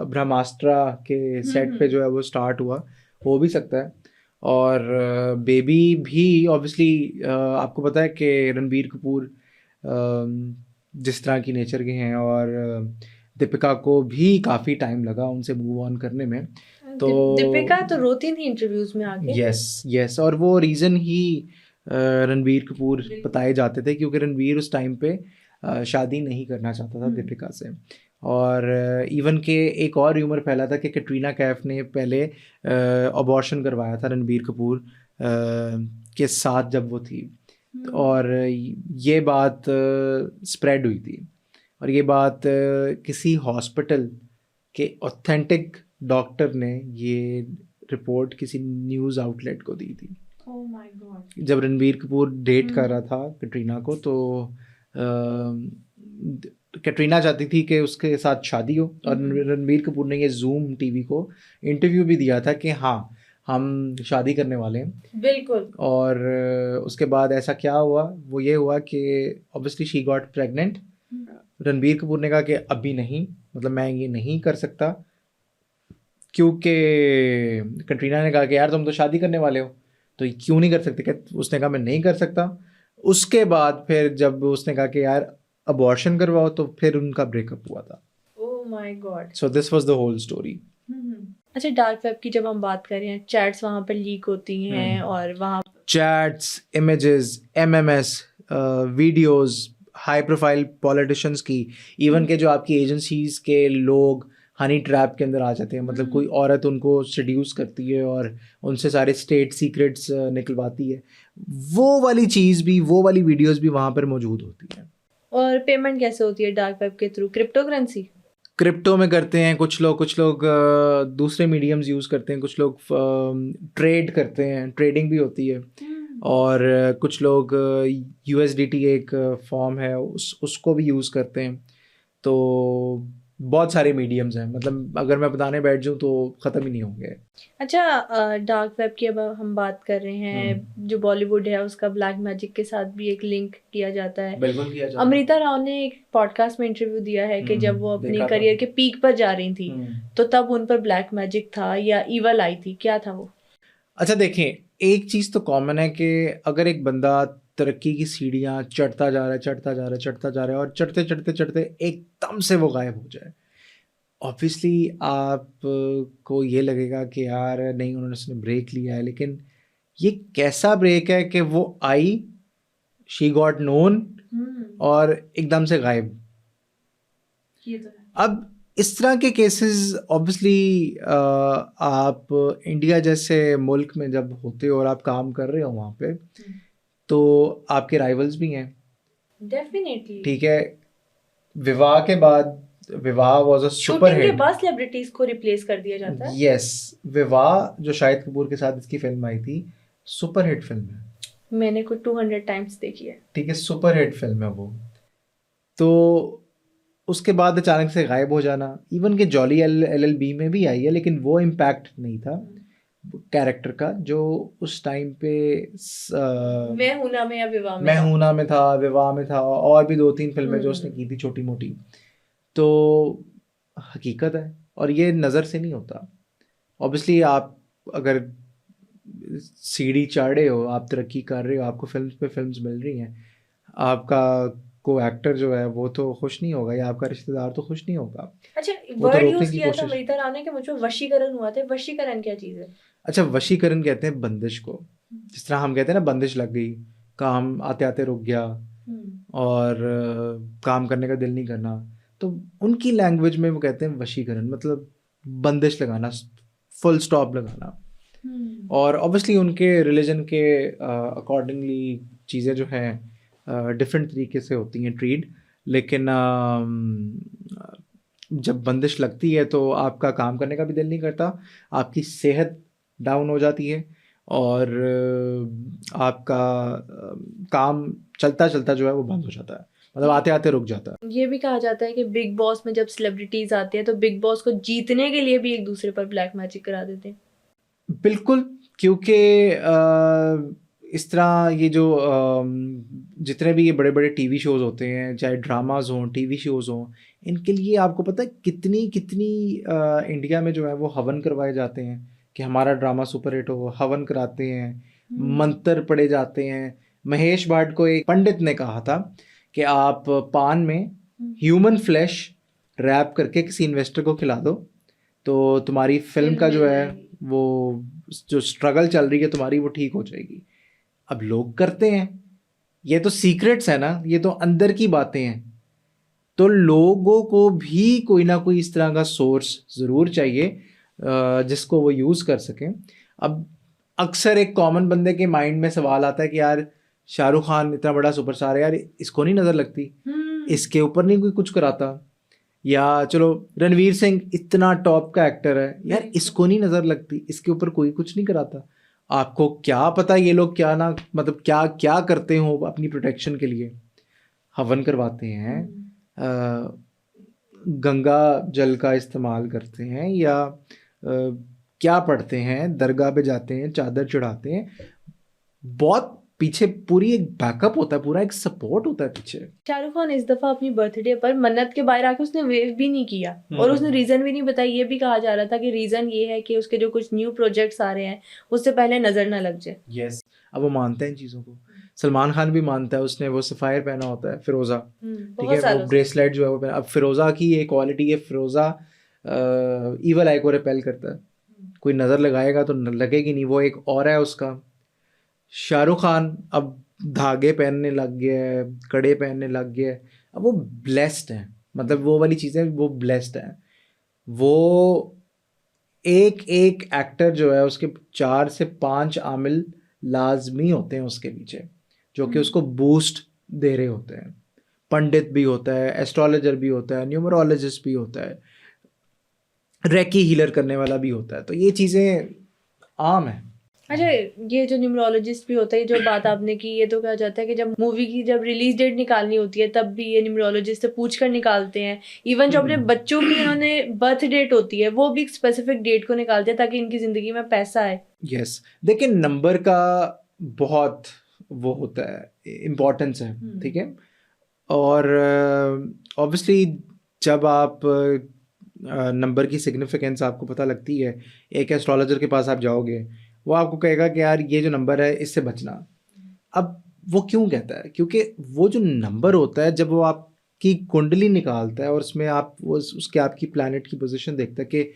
ब्रह्मास्त्रा के सेट पे जो है वो स्टार्ट हुआ, हो भी सकता है। और बेबी भी ऑब्वियसली आपको पता है कि रणबीर कपूर जिस तरह की नेचर के हैं, और दीपिका को भी काफ़ी टाइम लगा उनसे मूव ऑन करने में। तो दीपिका तो रोती थी इंटरव्यूज में आके। यस, और वो रीज़न ही रणबीर कपूर बताए जाते थे, क्योंकि रणबीर उस टाइम पे शादी नहीं करना चाहता था दीपिका से। और इवन के एक और र्यूमर फैला था कि कैटरीना कैफ ने पहले अबॉर्शन करवाया था रणबीर कपूर के साथ जब वो थी। और ये बात स्प्रेड हुई थी, और ये बात किसी हॉस्पिटल के ऑथेंटिक डॉक्टर ने ये रिपोर्ट किसी न्यूज़ आउटलेट को दी थी। Oh my God. जब रणबीर कपूर डेट कर रहा था कैटरीना को, तो कैटरीना चाहती थी कि उसके साथ शादी हो, और रणबीर कपूर ने ये जूम टीवी को इंटरव्यू भी दिया था कि हाँ हम शादी करने वाले हैं। बिल्कुल। और उसके बाद ऐसा क्या हुआ, वो ये हुआ कि obviously she got pregnant. Ranbir Kapoor ने कहा कि अभी नहीं, मतलब मैं ये नहीं कर सकता, क्योंकि कटरीना ने कहा कि यार तुम तो शादी करने वाले हो तो क्यों नहीं कर सकते, क्या उसने कहा मैं नहीं कर सकता। उसके बाद फिर जब उसने कहा कि यार अबॉर्शन करवाओ तो फिर उनका ब्रेकअप हुआ था। Oh my God. So this was the whole story. अच्छा, डार्क वेब की जब हम बात कर रहे हैं, चैट्स वहाँ पर लीक होती हैं और वहाँ chats, images, MMS, videos, high profile politicians की, इवन के जो आपकी एजेंसीज के लोग हनी ट्रैप के अंदर आ जाते हैं। मतलब कोई औरत उनको सेड्यूस करती है और उनसे सारे स्टेट सीक्रेट्स निकलवाती है। वो वाली चीज़ भी, वो वाली वीडियोस भी वहाँ पर मौजूद होती है। और पेमेंट कैसे होती है डार्क वेब के थ्रू? Crypto currency? क्रिप्टो में करते हैं कुछ लोग दूसरे मीडियम्स यूज़ करते हैं, कुछ लोग ट्रेड करते हैं, ट्रेडिंग भी होती है। और कुछ लोग USDT एक फॉर्म है उसको भी यूज़ करते हैं। तो बहुत सारे मीडियम्स हैं, मतलब अगर मैं बताने बैठ जाऊँ तो ख़त्म ही नहीं होंगे। अच्छा, डार्क वेब की अब हम बात कर रहे हैं, जो बॉलीवुड है उसका ब्लैक मैजिक के साथ भी एक लिंक किया जाता है। बिल्कुल किया जाता है। अमृता राव ने एक पॉडकास्ट में इंटरव्यू दिया है कि जब वो अपनी देखा था। करियर के पीक पर जा रही थी तो तब उन पर ब्लैक मैजिक था या ईवल आई थी, क्या था वो? अच्छा देखें, एक चीज़ तो कॉमन है कि अगर एक बंदा तरक्की की सीढ़ियाँ चढ़ता जा रहा है, चढ़ता जा रहा है, चढ़ता जा रहा है और चढ़ते चढ़ते चढ़ते एकदम से वो गायब हो जाए, ऑब्वियसली आप को ये लगेगा कि यार नहीं उन्होंने उसने ब्रेक लिया है। लेकिन ये कैसा ब्रेक है कि वो आई, शी गॉट नोन और एकदम से गायब। ये तो है। अब इस तरह के केसेस ऑब्वियसली आप इंडिया जैसे मुल्क में जब होते हो और आप काम कर रहे हो वहाँ पे, तो आपके राइवल्स भी हैं। डेफिनेटली। ठीक है, विवाह के बाद, विवाह वाज अ सुपर शूटिंग के हिट। बाद सेलिब्रिटीज को रिप्लेस कर दिया जाता है। यस, विवाह जो शाहिद कपूर के साथ इसकी फिल्म आई थी, सुपर हिट फिल्म है। मैंने कुछ 200 टाइम्स देखी है। ठीक है, सुपर हिट फिल्म है वो। तो उसके बाद अचानक से गायब हो जाना, इवन के जॉली LLB में भी आई है लेकिन वो इम्पैक्ट नहीं था कैरेक्टर का जो उस टाइम पे मैं हूं ना में या विवाह में मैं था। हूं ना में था, विवाह में था और भी 2-3 फिल्में जो उसने की थी छोटी मोटी। तो हकीकत है और ये नज़र से नहीं होता। ऑब्वियसली आप अगर सीढ़ी चढ़ रहे हो, आप तरक्की कर रहे हो, आपको फिल्म पे फिल्म्स मिल रही हैं, आपका को एक्टर जो है वो तो खुश नहीं होगा या आपका रिश्तेदार तो खुश नहीं होगा। अच्छा, वो तो वर्ड रोकने यूज की किया था कोशिश। अमृता राव ने कि मुझ में वशीकरण हुआ था। वशीकरण क्या चीज है? अच्छा, वशीकरण कहते हैं बंदिश को। जिस तरह हम कहते हैं ना बंदिश लग गई, काम आते आते रुक गया और काम करने का दिल नहीं करना, तो उनकी लैंग्वेज में वो कहते हैं वशीकरण, मतलब बंदिश लगाना, फुल स्टॉप लगाना। और ऑब्वियसली उनके रिलीजन के अकॉर्डिंगली चीज़ें जो हैं डिफरेंट तरीके से होती हैं ट्रीट। लेकिन जब बंदिश लगती है तो आपका काम करने का भी दिल नहीं करता, आपकी सेहत डाउन हो जाती है और आपका काम चलता चलता जो है वो बंद हो जाता है, मतलब आते आते रुक जाता है। ये भी कहा जाता है कि बिग बॉस में जब सेलिब्रिटीज आते हैं तो बिग बॉस को जीतने के लिए भी एक दूसरे पर ब्लैक मैजिक करा देते हैं। बिल्कुल, क्योंकि इस तरह ये जो जितने भी ये बड़े बड़े टीवी शोज़ होते हैं, चाहे ड्रामाज हों, टीवी शोज़ हों, इनके लिए आपको पता है कितनी कितनी इंडिया में जो है वो हवन करवाए जाते हैं कि हमारा ड्रामा सुपर हिट हो। हवन कराते हैं, मंत्र पढ़े जाते हैं। महेश भाट को एक पंडित ने कहा था कि आप पान में ह्यूमन फ्लैश रैप करके किसी इन्वेस्टर को खिला दो तो तुम्हारी फिल्म का जो है वो जो स्ट्रगल चल रही है तुम्हारी वो ठीक हो जाएगी। अब लोग करते हैं, ये तो सीक्रेट्स है ना, ये तो अंदर की बातें हैं। तो लोगों को भी कोई ना कोई इस तरह का सोर्स ज़रूर चाहिए जिसको वो यूज़ कर सकें। अब अक्सर एक कॉमन बंदे के माइंड में सवाल आता है कि यार शाहरुख खान इतना बड़ा सुपरस्टार है, यार इसको नहीं नज़र लगती, इसके ऊपर नहीं कोई कुछ कराता। या चलो रणवीर सिंह इतना टॉप का एक्टर है, यार इसको नहीं नज़र लगती, इसके ऊपर कोई कुछ नहीं कराता। आपको क्या पता ये लोग क्या ना, मतलब क्या क्या करते हो अपनी प्रोटेक्शन के लिए। हवन करवाते हैं, गंगा जल का इस्तेमाल करते हैं या क्या पढ़ते हैं, दरगाह पे जाते हैं, चादर चढ़ाते हैं। बहुत पीछे पूरी एक बैकअप होता है, पूरा एक सपोर्ट होता है पीछे। शाहरुख खान इस दफा अपनी बर्थडे पर मन्नत के बाहर आके उसने वेव भी नहीं किया और उसने रीजन भी नहीं बताई। ये भी कहा जा रहा था कि रीजन ये है कि उसके जो कुछ न्यू प्रोजेक्ट्स आ रहे हैं उससे पहले नजर ना लग जाए। यस, अब वो मानते हैं इन चीज़ों को। सलमान खान भी मानता है, उसने वो सफ़ायर पहना होता है, फिरोज़ा, ठीक बहुत है, सालों वो से। ब्रेसलेट जो है वो पहना। अब फिरोज़ा की ये क्वालिटी है, फिरोज़ा ईवल आई को रिपेल करता है। कोई नज़र लगाएगा तो लगेगी नहीं, वो एक और है उसका। शाहरुख खान अब धागे पहनने लग गया है, कड़े पहनने लग गया है। अब वो ब्लेस्ड हैं, मतलब वो वाली चीज़ें वो ब्लेस्ड हैं। वो एक एक एक्टर जो है उसके 4 से 5 आमिल लाजमी होते हैं उसके पीछे, जो कि उसको बूस्ट दे रहे होते हैं। पंडित भी होता है, एस्ट्रोलॉजर भी होता है, न्यूमरोलॉजिस्ट भी होता है, रेकी हीलर करने वाला भी होता है। तो ये चीज़ें आम है। अच्छा, ये जो न्यूमरोलॉजिस्ट भी होता है, ये जो बात आपने की, ये तो कहा जाता है कि जब मूवी की जब रिलीज डेट निकालनी होती है तब भी ये न्यूमरोलॉजिस्ट से पूछ कर निकालते हैं। इवन जो अपने बच्चों की इन्होंने बर्थ डेट होती है वो भी एक स्पेसिफिक डेट को निकालते हैं ताकि इनकी जिंदगी में पैसा आए। यस, देखिए नंबर का बहुत वो होता है, इम्पोर्टेंस है, ठीक है। और ऑब्वियसली जब आप नंबर की सिग्निफिकेंस आपको पता लगती है, एक एस्ट्रोलॉजर के पास आप जाओगे, वो आपको कहेगा कि यार ये जो नंबर है इससे बचना। अब वो क्यों कहता है? क्योंकि वो जो नंबर होता है, जब वो आपकी कुंडली निकालता है और उसमें आप वो उसके आपकी प्लैनेट की पोजीशन देखता है कि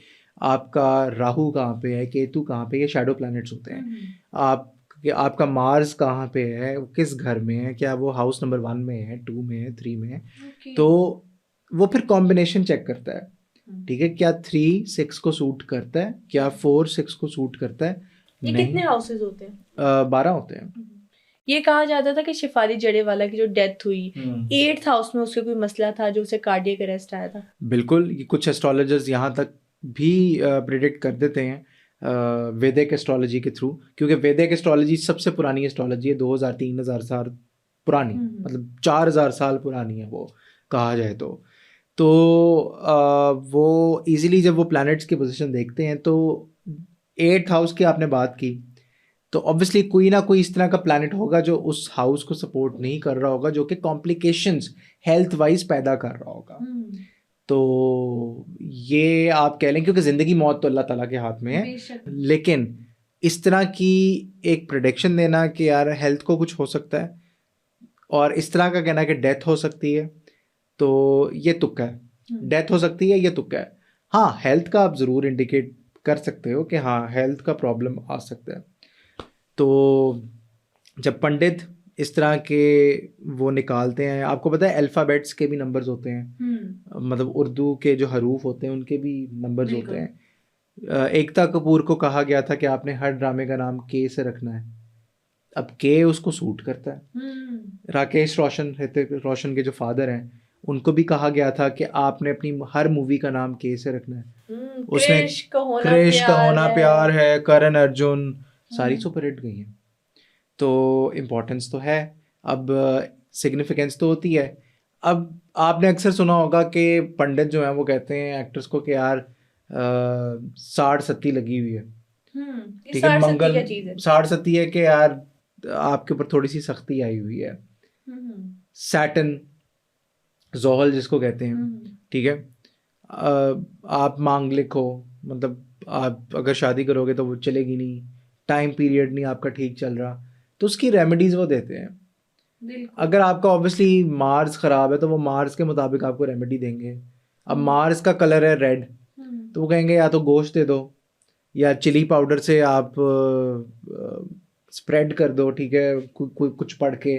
आपका राहु कहाँ पे है, केतु कहाँ पे, ये शैडो प्लैनेट्स होते हैं। आप कि आपका मार्स कहाँ पे है, किस घर में है, क्या वो हाउस नंबर 1 में है, 2 में है, 3 में है। तो वो फिर कॉम्बिनेशन चेक करता है, ठीक है, क्या 3 6 को सूट करता है, क्या 4 6 को सूट करता है। ये कितने हाउसेस होते हैं? 12 होते हैं। ये कहा जाता था कि शिफाली जड़ेवाला की जो डेथ हुई 8th हाउस में उसके कोई मसला था जो उसे कार्डियक अरेस्ट आया था। बिल्कुल, ये कुछ एस्ट्रोलॉजर्स यहाँ तक भी प्रिडिक्ट कर देते हैं वैदिक एस्ट्रोलॉजी के थ्रू, क्योंकि वैदिक एस्ट्रोलॉजी सबसे पुरानी एस्ट्रोलॉजी है, 2000-3000 साल पुरानी, मतलब 4000 साल पुरानी है वो, कहा जाए तो वो इजीली जब वो प्लैनेट्स की पोजीशन देखते हैं तो 8th हाउस की आपने बात की, तो ऑब्वियसली कोई ना कोई इस तरह का प्लैनेट होगा जो उस हाउस को सपोर्ट नहीं कर रहा होगा, जो कि कॉम्प्लिकेशंस हेल्थ वाइज पैदा कर रहा होगा। तो ये आप कह लें, क्योंकि ज़िंदगी मौत तो अल्लाह ताला के हाथ में है, लेकिन इस तरह की एक प्रेडिक्शन देना कि यार हेल्थ को कुछ हो सकता है और इस तरह का कहना कि डेथ हो सकती है, तो ये तुक्का है। डेथ हो सकती है, ये तुक्का है। हाँ, हेल्थ का आप ज़रूर इंडिकेट कर सकते हो कि हाँ हेल्थ का प्रॉब्लम आ सकता है। तो जब पंडित इस तरह के वो निकालते हैं, आपको पता है अल्फ़ाबेट्स के भी नंबर्स होते हैं, मतलब उर्दू के जो हरूफ होते हैं उनके भी नंबर्स होते हैं। एकता कपूर को कहा गया था कि आपने हर ड्रामे का नाम के से रखना है। अब के उसको सूट करता है। राकेश रोशन, ऋतिक रोशन के जो फादर हैं, उनको भी कहा गया था कि आपने अपनी हर मूवी का नाम के से रखना है। उसने क्रिश का होना प्यार है, करण अर्जुन, सारी सुपरहिट गई हैं। तो इम्पोर्टेंस तो है, अब सिग्निफिकेंस तो होती है। अब आपने अक्सर सुना होगा कि पंडित जो हैं वो कहते हैं एक्टर्स को कि यार 60-70 लगी हुई है, ठीक है, मंगल 60-70 है कि यार आपके ऊपर थोड़ी सी सख्ती आई हुई है। सैटर्न, जोहल जिसको कहते हैं, ठीक है, आप मांगलिक हो, मतलब आप अगर शादी करोगे तो वो चलेगी नहीं, टाइम पीरियड नहीं आपका ठीक चल रहा, तो उसकी रेमेडीज वो देते हैं। अगर आपका ऑब्वियसली मार्स ख़राब है तो वो मार्स के मुताबिक आपको रेमेडी देंगे। अब मार्स का कलर है रेड, तो वो कहेंगे या तो गोश्त दे दो या चिली पाउडर से आप स्प्रेड कर दो, ठीक है, कुछ पढ़ के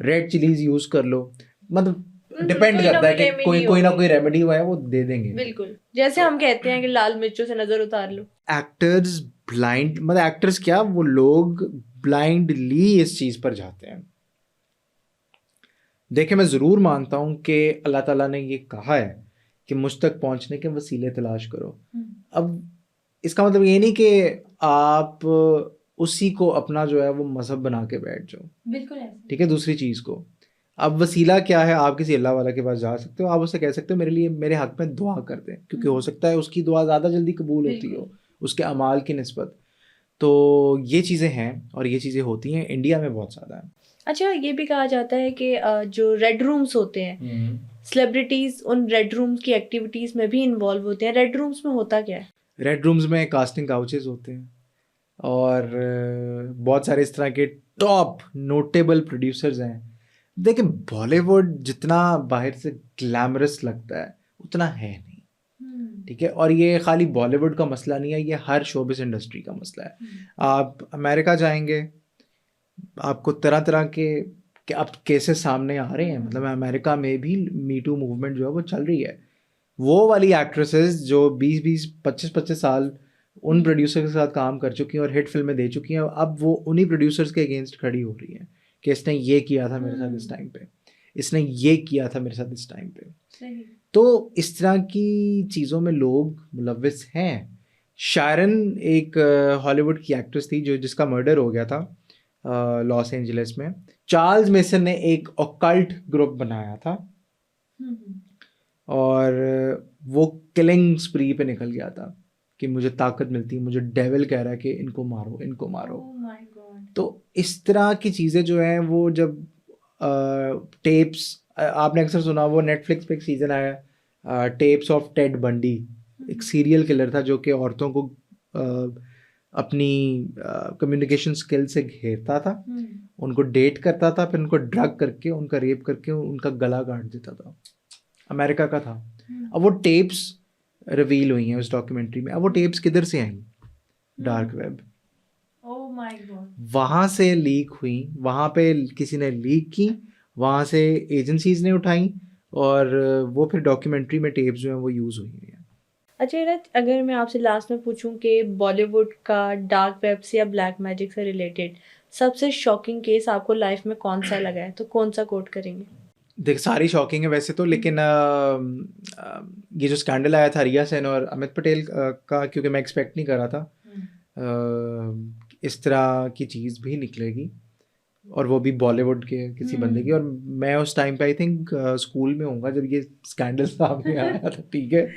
रेड चिलीज यूज़ कर लो। मतलब डिपेंड करता है कि कोई ना कोई रेमेडी हुआ है वो दे देंगे। बिल्कुल, जैसे हम कहते हैं कि लाल मिर्चों से नजर उतार लो। एक्टर्स ब्लाइंड, मतलब एक्टर्स क्या, वो लोग ब्लाइंडली इस चीज पर जाते हैं। देखिए, मैं ज़रूर मानता हूँ कि अल्लाह ताला ने ये कहा है कि मुझ तक पहुँचने के वसीले तलाश करो। अब इसका मतलब ये नहीं कि आप उसी को अपना जो है वो मज़हब बना के बैठ जाओ, बिल्कुल ऐसे, ठीक है। दूसरी चीज़ को, अब वसीला क्या है, आप किसी अल्लाह वाला के पास जा सकते हो, आप उससे कह सकते हो मेरे लिए, मेरे हक़ में दुआ कर दें, क्योंकि हो सकता है उसकी दुआ ज़्यादा जल्दी कबूल होती हो उसके अमाल की निस्बत। तो ये चीज़ें हैं और ये चीज़ें होती हैं, इंडिया में बहुत ज़्यादा है। अच्छा, ये भी कहा जाता है कि जो रेड रूम्स होते हैं, सेलिब्रिटीज उन रेड रूम्स की एक्टिविटीज में भी इन्वॉल्व होते हैं। रेड रूम्स में होता क्या है? रेड रूम्स में कास्टिंग काउचेस होते हैं और बहुत सारे इस तरह के टॉप नोटेबल प्रोड्यूसर्स हैं। देखिए, बॉलीवुड जितना बाहर से ग्लैमरस लगता है उतना है नहीं, ठीक है। और ये खाली बॉलीवुड का मसला नहीं है, ये हर शोबिस इंडस्ट्री का मसला है। आप अमेरिका जाएंगे, आपको तरह तरह के अब केसेस सामने आ रहे हैं। मतलब अमेरिका में भी मी टू मूवमेंट जो है वो चल रही है। वो वाली एक्ट्रेसेस जो 20-20, 25-25 साल उन प्रोड्यूसर के साथ काम कर चुकी हैं और हिट फिल्में दे चुकी हैं, अब वो उन्हीं प्रोड्यूसर्स के अगेंस्ट खड़ी हो रही हैं कि इसने ये किया था मेरे साथ इस टाइम पे, इसने ये किया था मेरे साथ इस टाइम पे। तो इस तरह की चीज़ों में लोग मुलव्विस हैं। शारन एक हॉलीवुड की एक्ट्रेस थी जिसका मर्डर हो गया था लॉस एंजलिस में। चार्ल्स मेसन ने एक ऑकल्ट ग्रुप बनाया था और वो किलिंग स्प्री पे निकल गया था कि मुझे ताकत मिलती है, मुझे डेविल कह रहा है कि इनको मारो, इनको मारो। तो इस तरह की चीज़ें जो हैं वो जब टेप्स, आपने अक्सर सुना, वो नेटफ्लिक्स पे एक सीज़न आया टेप्स ऑफ टेड बंडी, एक सीरियल किलर था जो कि औरतों को अपनी कम्युनिकेशन स्किल से घेरता था, उनको डेट करता था, फिर उनको ड्रग करके, उनका रेप करके उनका गला काट देता था। अमेरिका का था। अब वो टेप्स रिवील हुई हैं उस डॉक्यूमेंट्री में। अब वो टेप्स किधर से आई? Dark web. Oh my god. वहाँ से लीक हुई, वहाँ पे किसी ने लीक की, वहाँ से एजेंसीज ने उठाई और वो फिर डॉक्यूमेंट्री में टेप्स जो हैं वो यूज़ हुई हैं। अच्छा नीरज, अगर मैं आपसे लास्ट में पूछूं कि बॉलीवुड का डार्क वेब से या ब्लैक मैजिक से रिलेटेड सबसे शॉकिंग केस आपको लाइफ में कौन सा लगा है, तो कौन सा कोट करेंगे? देख, सारी शॉकिंग है वैसे तो, लेकिन ये जो स्कैंडल आया था रिया सेन और अमित पटेल का, क्योंकि मैं एक्सपेक्ट नहीं कर रहा था इस तरह की चीज़ भी निकलेगी, और वो भी बॉलीवुड के किसी बंदे की। और मैं उस टाइम पे आई थिंक स्कूल में होऊंगा जब ये स्कैंडल सामने आया था, ठीक है।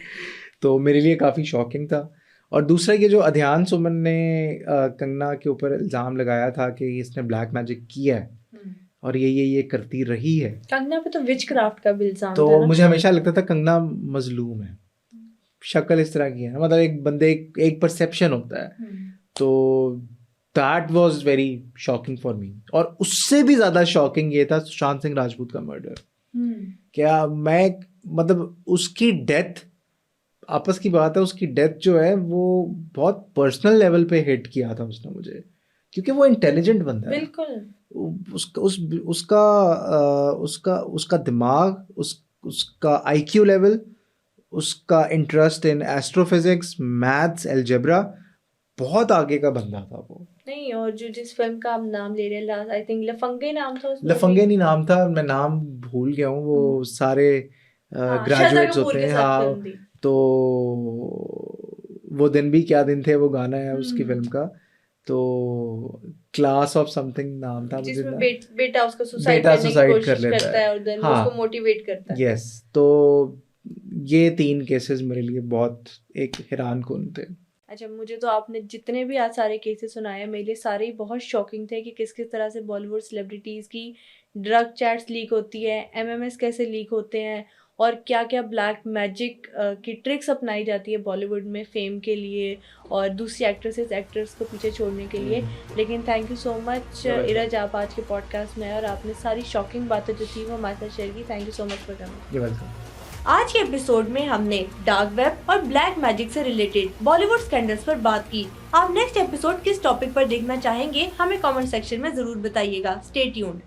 तो मेरे लिए काफ़ी शॉकिंग था। और दूसरा ये जो अध्यान सुमन ने कंगना के ऊपर इल्ज़ाम लगाया था कि इसने ब्लैक मैजिक किया है और ये करती रही है। कंगना पे तो विच क्राफ्ट का भी इल्जाम तो था ना? मुझे हमेशा लगता था कंगना मजलूम है, शक्ल इस तरह की है ना, मतलब एक बंदे एक परसेप्शन होता है। तो that was very shocking for me. और उससे भी ज़्यादा शॉकिंग ये था सुशांत सिंह राजपूत का मर्डर। क्या मैं, मतलब उसकी डेथ, आपस की बात है, उसकी डेथ जो है वो बहुत पर्सनल लेवल पे हिट किया था उसने मुझे, क्योंकि वो इंटेलिजेंट बंदा है। बिल्कुल। उसका दिमाग, उसका आईक्यू लेवल, उसका interest in astrophysics, maths, algebra, बहुत आगे का बंदा था वो। नहीं, और जो जिस फिल्म का आप नाम ले रहे हैं, आई थिंक लफंगे नाम था उसमें। लफंगे नहीं नाम था, मैं नाम भूल गया हूँ। वो सारे ग्रेजुएट्स होते हैं। हाँ, तो वो दिन भी क्या दिन थे, वो गाना है उसकी फिल्म का। तो क्लास ऑफ समथिंग नाम था, जिसमें बेटा उसका सुसाइड कर लेता है और देन हाँ, उसको मोटिवेट करता है। यस। तो ये 3 केसेस मेरे लिए बहुत एक हैरान कुन थे। अच्छा, मुझे तो आपने जितने भी आज सारे केसेस सुनाए मेरे लिए सारे ही बहुत शॉकिंग थे कि किस किस तरह से बॉलीवुड सेलिब्रिटीज़ की ड्रग चैट्स लीक होती है, एमएमएस कैसे लीक होते हैं, और क्या क्या ब्लैक मैजिक की ट्रिक्स अपनाई जाती है बॉलीवुड में फेम के लिए और दूसरी एक्टर्स को पीछे छोड़ने के लिए। लेकिन थैंक यू सो मच इरज, आप आज के पॉडकास्ट में आए और आपने सारी शॉकिंग बातें जो थी वो हमारे साथ शेयर की। Thank you so much for coming. आज के एपिसोड में हमने डार्क वेब और ब्लैक मैजिक से रिलेटेड बॉलीवुड स्कैंडल्स पर बात की। आप नेक्स्ट एपिसोड किस टॉपिक पर देखना चाहेंगे हमें कमेंट सेक्शन में जरूर बताइएगा। Stay tuned.